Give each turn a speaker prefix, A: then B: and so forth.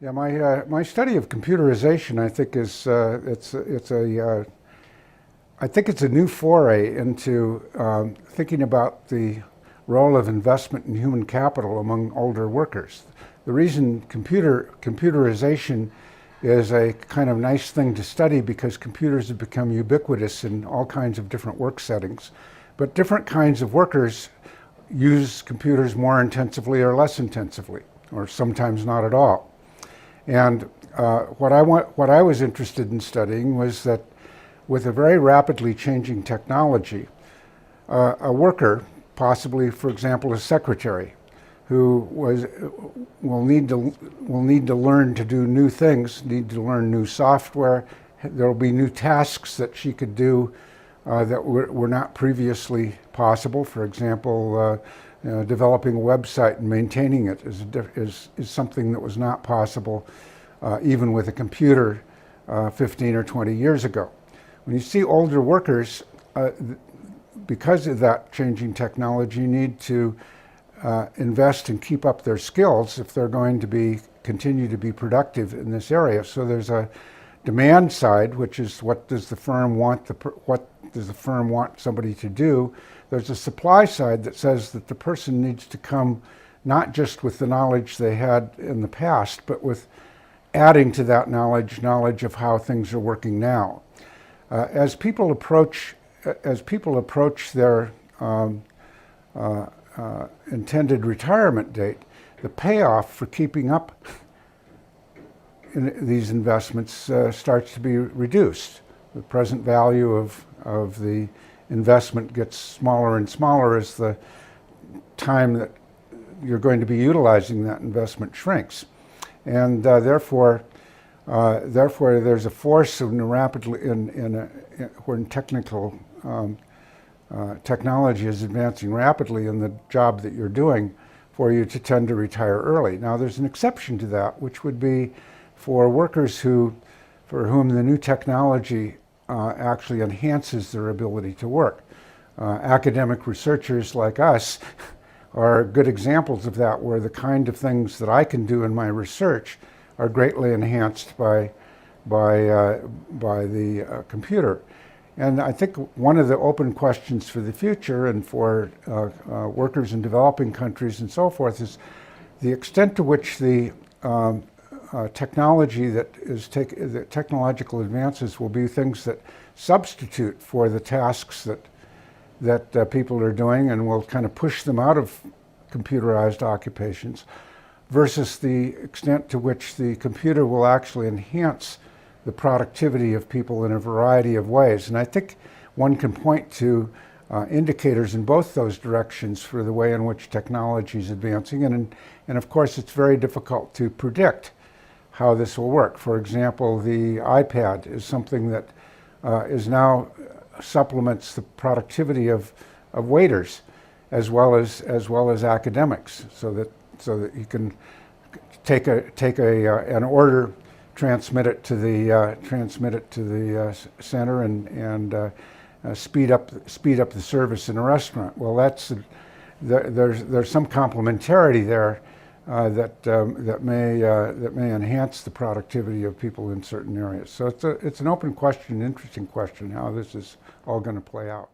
A: Yeah, my study of computerization, I think, is I think it's a new foray into thinking about the role of investment in human capital among older workers. The reason computerization is a kind of nice thing to study because computers have become ubiquitous in all kinds of different work settings, but different kinds of workers use computers more intensively or less intensively, or sometimes not at all. And what I was interested in studying was that with a very rapidly changing technology, a worker, possibly, for example, a secretary, who will need to learn to do new things, need to learn new software. There will be new tasks that she could do that were not previously possible. For example, developing a website and maintaining it is something that was not possible even with a computer 15 or 20 years ago. When you see older workers, because of that changing technology, need to invest and keep up their skills if they're going to continue to be productive in this area. So there's a demand side, which is what does the firm want somebody to do. There's a supply side that says that the person needs to come not just with the knowledge they had in the past, but with adding to that knowledge of how things are working now. As people approach their intended retirement date, the payoff for keeping up in these investments starts to be reduced. The present value of the investment gets smaller and smaller as the time that you're going to be utilizing that investment shrinks. And therefore there's a force when technology is advancing rapidly in the job that you're doing for you to tend to retire early. Now there's an exception to that, which would be for workers for whom the new technology actually enhances their ability to work. Academic researchers like us are good examples of that, where the kind of things that I can do in my research are greatly enhanced by the computer. And I think one of the open questions for the future and for workers in developing countries and so forth is the extent to which the technological advances will be things that substitute for the tasks that people are doing and will kind of push them out of computerized occupations, versus the extent to which the computer will actually enhance the productivity of people in a variety of ways. And I think one can point to indicators in both those directions for the way in which technology is advancing. And of course, it's very difficult to predict how this will work. For example, the iPad is something that is now supplements the productivity of waiters as well as academics, so that you can take an order, transmit it to the center, and speed up the service in a restaurant. Well, there's some complementarity there that may enhance the productivity of people in certain areas. So it's an open question, an interesting question, how this is all going to play out.